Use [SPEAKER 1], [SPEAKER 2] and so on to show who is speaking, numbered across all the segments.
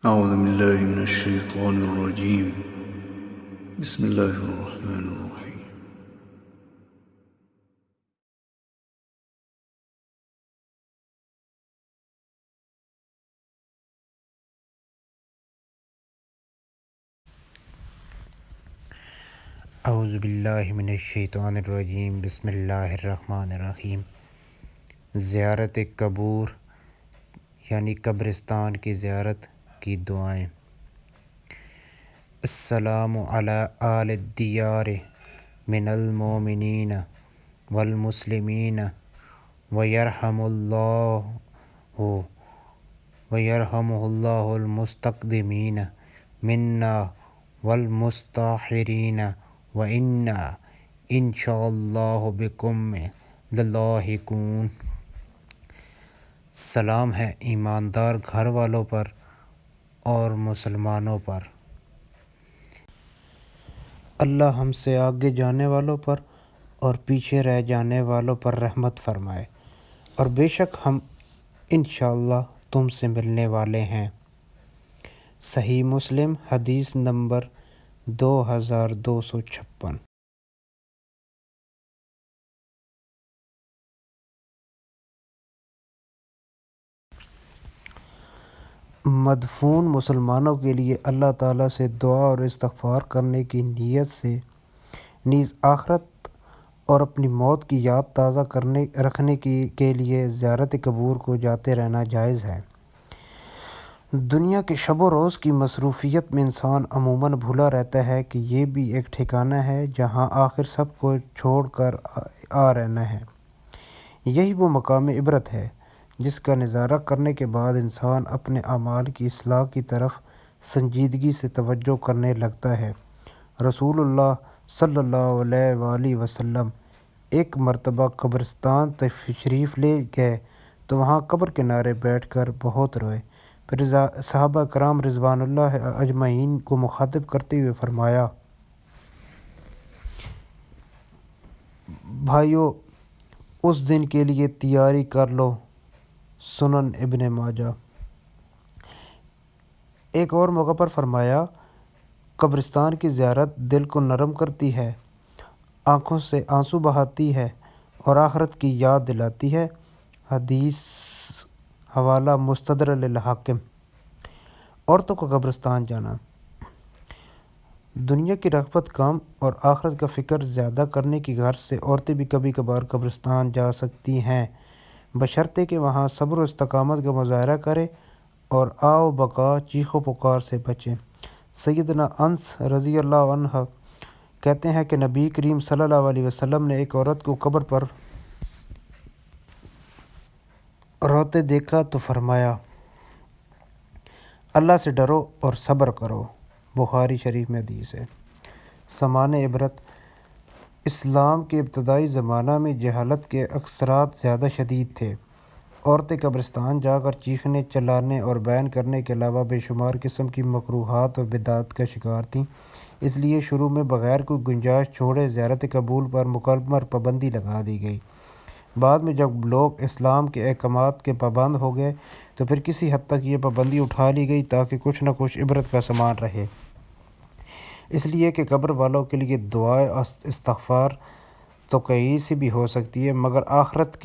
[SPEAKER 1] أعوذ بالله من الشيطان الرجيم. بسم الله الرحمن الرحيم.
[SPEAKER 2] اعوذ باللہ من الشیطان الرجیم بسم اللہ الرحمن الرحیم۔ زیارت قبور یعنی قبرستان کی زیارت کی دعائیں۔ السلام علی آل الدیار من المؤمنین والمسلمین ویرحم اللہ المستقدمین منا والمستاخرین وَإِنَّا إِن شاء اللہ بکم للاحقون۔ سلام ہے ایماندار گھر والوں پر اور مسلمانوں پر۔ اللہ ہم سے آگے جانے والوں پر اور پیچھے رہ جانے والوں پر رحمت فرمائے، اور بے شک ہم انشاءاللہ تم سے ملنے والے ہیں۔ صحیح مسلم حدیث نمبر 2256۔ مدفون مسلمانوں کے لیے اللہ تعالیٰ سے دعا اور استغفار کرنے کی نیت سے نیز آخرت اور اپنی موت کی یاد تازہ رکھنے کے لیے زیارت قبور کو جاتے رہنا جائز ہے۔ دنیا کے شب و روز کی مصروفیت میں انسان عموماً بھولا رہتا ہے کہ یہ بھی ایک ٹھکانہ ہے جہاں آخر سب کو چھوڑ کر آ رہنا ہے۔ یہی وہ مقام عبرت ہے جس کا نظارہ کرنے کے بعد انسان اپنے اعمال کی اصلاح کی طرف سنجیدگی سے توجہ کرنے لگتا ہے۔ رسول اللہ صلی اللہ علیہ وآلہ وسلم ایک مرتبہ قبرستان تشریف لے گئے تو وہاں قبر کنارے بیٹھ کر بہت روئے۔ پھر صحابہ کرام رضوان اللہ اجمعین کو مخاطب کرتے ہوئے فرمایا، بھائیو، اس دن کے لیے تیاری کر لو۔ سنن ابن ماجہ۔ ایک اور موقع پر فرمایا، قبرستان کی زیارت دل کو نرم کرتی ہے، آنکھوں سے آنسو بہاتی ہے اور آخرت کی یاد دلاتی ہے۔ حدیث حوالہ مستدرک للحاکم۔ عورتوں کا قبرستان جانا۔ دنیا کی رغبت کم اور آخرت کا فکر زیادہ کرنے کی غرض سے عورتیں بھی کبھی کبھار قبرستان جا سکتی ہیں، بشرطے کہ وہاں صبر و استقامت کا مظاہرہ کرے اور آو بقا چیخ و پکار سے بچیں۔ سیدنا انس رضی اللہ عنہ کہتے ہیں کہ نبی کریم صلی اللہ علیہ وسلم نے ایک عورت کو قبر پر روتے دیکھا تو فرمایا، اللہ سے ڈرو اور صبر کرو۔ بخاری شریف میں حدیث ہے۔ سامان عبرت۔ اسلام کے ابتدائی زمانہ میں جہالت کے اثرات زیادہ شدید تھے۔ عورتیں قبرستان جا کر چیخنے، چلانے اور بیان کرنے کے علاوہ بے شمار قسم کی مکروہات اور بدعات کا شکار تھیں۔ اس لیے شروع میں بغیر کوئی گنجائش چھوڑے زیارت قبور پر مکمل پابندی لگا دی گئی۔ بعد میں جب لوگ اسلام کے احکامات کے پابند ہو گئے تو پھر کسی حد تک یہ پابندی اٹھا لی گئی تاکہ کچھ نہ کچھ عبرت کا سامان رہے۔ اس لیے کہ قبر والوں کے لیے دعائے استغفار تو کہیں سے بھی ہو سکتی ہے، مگر آخرت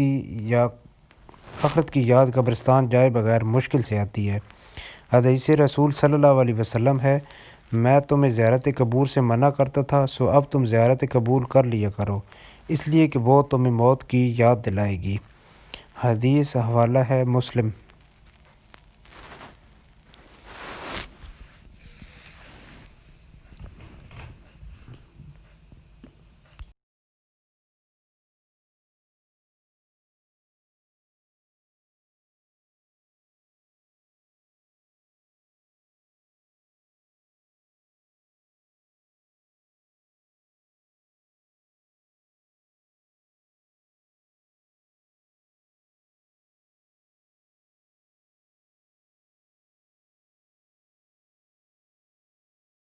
[SPEAKER 2] کی یاد قبرستان جائے بغیر مشکل سے آتی ہے۔ حدیث رسول صلی اللہ علیہ وسلم ہے، میں تمہیں زیارت قبور سے منع کرتا تھا، سو اب تم زیارت قبور کر لیا کرو، اس لیے کہ وہ تمہیں موت کی یاد دلائے گی۔ حدیث حوالہ ہے مسلم۔